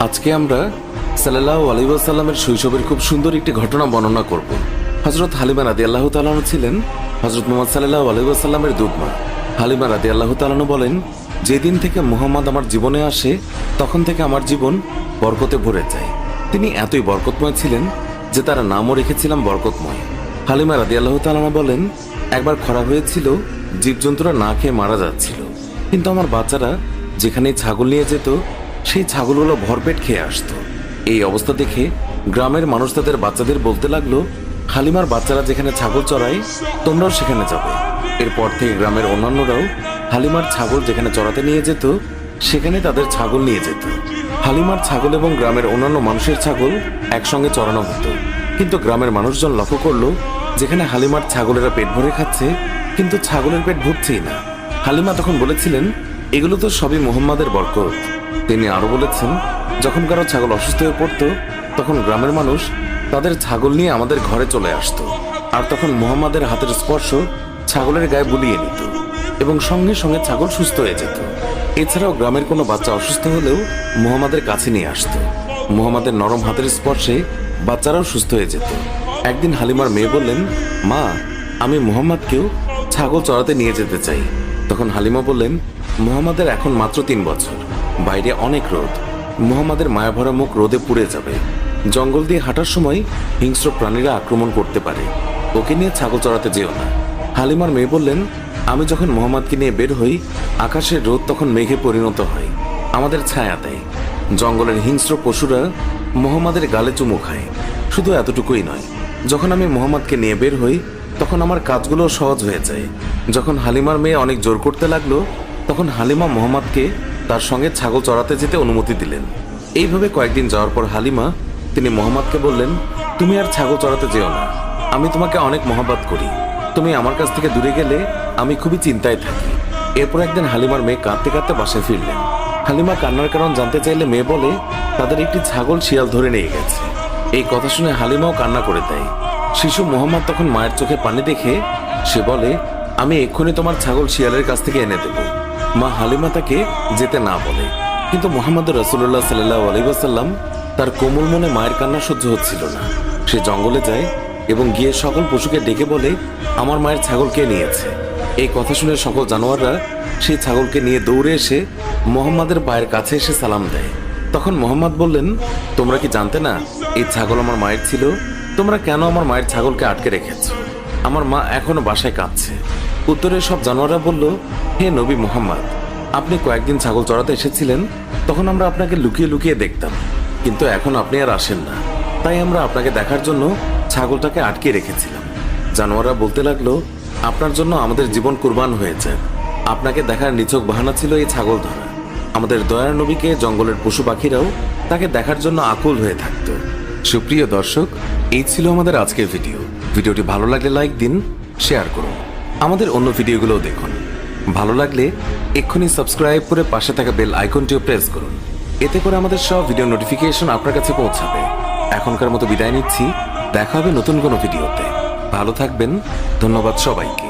আজকে আমরা সাল্লাল্লাহু আলাইহি ওয়াসাল্লামের শৈশবের খুব সুন্দর একটি ঘটনা বর্ণনা করব। হযরত হালিমা রাদিয়াল্লাহু তাআলা ছিলেন হযরত মুহাম্মদ সাল্লাল্লাহু আলাইহি ওয়াসাল্লামের দুধমা। হালিমা রাদিয়াল্লাহু তাআলা বলেন, যেদিন থেকে মুহাম্মদ আমার জীবনে আসে তখন থেকে আমার জীবন বরকতে ভরে যায়। তিনি এতই বরকতময় ছিলেন যে তার নামও রেখেছিলাম বরকতময়। হালিমা রাদিয়াল্লাহু তাআলা বলেন, একবার খরা হয়েছিল, জীবজন্তুরা না খেয়ে মারা যাচ্ছিল, কিন্তু আমার বাচ্চারা যেখানেই ছাগল নিয়ে যেত সেই ছাগলগুলো ভরপেট খেয়ে আসতো। এই অবস্থা দেখে গ্রামের মানুষ তাদের বাচ্চাদের বলতে লাগলো, হালিমার বাচ্চারা যেখানে ছাগল চড়ায় তোমরাও সেখানে যাবে। এরপর থেকে গ্রামের অন্যান্যরাও হালিমার ছাগল যেখানে চড়াতে নিয়ে যেত সেখানে তাদের ছাগল নিয়ে যেত। হালিমার ছাগল এবং গ্রামের অন্যান্য মানুষের ছাগল একসঙ্গে চড়ানো হতো। কিন্তু গ্রামের মানুষজন লক্ষ্য করলো, যেখানে হালিমার ছাগলেরা পেট ভরে খাচ্ছে কিন্তু ছাগলের পেট ভরছেই না। হালিমা তখন বলেছিলেন, এগুলো তো সবই মুহাম্মাদের বরকত। তিনি আরো বলেছেন, যখন কারো ছাগল অসুস্থ হয়ে পড়তো তখন গ্রামের মানুষ তাদের ছাগল নিয়ে আমাদের ঘরে চলে আসতো, আর তখন মুহাম্মাদের হাতের স্পর্শ ছাগলের গায়ে বুলিয়ে নিত এবং সঙ্গে সঙ্গে ছাগল সুস্থ হয়ে যেত। এছাড়াও গ্রামের কোনো বাচ্চা অসুস্থ হলেও মুহাম্মাদের কাছে নিয়ে আসতো। মুহাম্মাদের নরম হাতের স্পর্শে বাচ্চারাও সুস্থ হয়ে যেত। একদিন হালিমার মেয়ে বললেন, মা, আমি মুহাম্মাদকেও ছাগল চড়াতে নিয়ে যেতে চাই। তখন হালিমা বললেন, মুহাম্মাদের এখন মাত্র 3 বছর, বাইরে অনেক রোদ, মুহাম্মাদের মায়াভরা মুখ রোদে পুড়ে যাবে। জঙ্গল দিয়ে হাঁটার সময় হিংস্র প্রাণীরা আক্রমণ করতে পারে, ওকে নিয়ে ছাগল চড়াতে যেও না। হালিমার মেয়ে বললেন, আমি যখন মুহাম্মাদকে নিয়ে বের হই আকাশের রোদ তখন মেঘে পরিণত হয়, আমাদের ছায়া দেয়। জঙ্গলের হিংস্র পশুরা মুহাম্মাদের গালে চুমু খায়। শুধু এতটুকুই নয়, যখন আমি মুহাম্মাদকে নিয়ে বের হই তখন আমার কাজগুলো সহজ হয়ে যায়। যখন হালিমার মেয়ে অনেক জোর করতে লাগলো তখন হালিমা মুহাম্মাদকে তার সঙ্গে ছাগল চড়াতে যেতে অনুমতি দিলেন। এইভাবে কয়েকদিন যাওয়ার পর হালিমা তিনি মুহাম্মাদকে বললেন, তুমি আর ছাগল চড়াতে যেও না, আমি তোমাকে অনেক মহব্বত করি, তুমি আমার কাছ থেকে দূরে গেলে আমি খুবই চিন্তায় থাকি। এরপর একদিন হালিমার মেয়ে কাঁদতে কাঁদতে বাসায় ফিরলেন। হালিমা কান্নার কারণ জানতে চাইলে মেয়ে বলে, তাদের একটি ছাগল শিয়াল ধরে নিয়ে গেছে। এই কথা শুনে হালিমাও কান্না করে দেয়। শিশু মুহাম্মদ তখন মায়ের চোখে পানি দেখে সে বলে, আমি এক্ষুনি তোমার ছাগল শিয়ালের কাছ থেকে এনে দেব। মা হালিমা তাকে যেতে না বলে, কিন্তু মুহাম্মদ রাসূলুল্লাহ সাল্লাল্লাহু আলাইহি ওয়াসাল্লাম তার কোমল মনে মায়ের কান্না সহ্য হচ্ছিল না। সে জঙ্গলে যায় এবং গিয়ে সকল পশুকে ডেকে বলে, আমার মায়ের ছাগল কে নিয়েছে। এই কথা শুনে সকল জানোয়াররা সেই ছাগলকে নিয়ে দৌড়ে এসে মুহাম্মাদের পায়ের কাছে এসে সালাম দেয়। তখন মুহাম্মদ বললেন, তোমরা কি জানতে না এই ছাগল আমার মায়ের ছিল? তোমরা কেন আমার মায়ের ছাগলকে আটকে রেখেছ? আমার মা এখনো বাসায় কাঁদছে। উত্তরে সব জানোয়াররা বলল, হে নবী মুহাম্মদ, আপনি কয়েকদিন ছাগল চড়াতে এসেছিলেন, তখন আমরা আপনাকে লুকিয়ে লুকিয়ে দেখতাম, কিন্তু এখন আপনি আর আসেন না, তাই আমরা আপনাকে দেখার জন্য ছাগলটাকে আটকে রেখেছিলাম। জানোয়াররা বলতে লাগলো, আপনার জন্য আমাদের জীবন কুরবান হয়েছে, আপনাকে দেখার নিছক বাহানা ছিল এই ছাগল ধরা। আমাদের দয়ার নবীকে জঙ্গলের পশু পাখিরাও তাকে দেখার জন্য আকুল হয়ে থাকতো। সুপ্রিয় দর্শক, এই ছিল আমাদের আজকের ভিডিওটি ভালো লাগলে লাইক দিন, শেয়ার করুন, আমাদের অন্য ভিডিওগুলোও দেখুন। ভালো লাগলে এক্ষুনি সাবস্ক্রাইব করে পাশে থাকা বেল আইকনটিও প্রেস করুন, এতে করে আমাদের সব ভিডিও নোটিফিকেশন আপনার কাছে পৌঁছাবে। এখনকার মতো বিদায় নিচ্ছি, দেখা হবে নতুন কোনো ভিডিওতে। ভালো থাকবেন, ধন্যবাদ সবাইকে।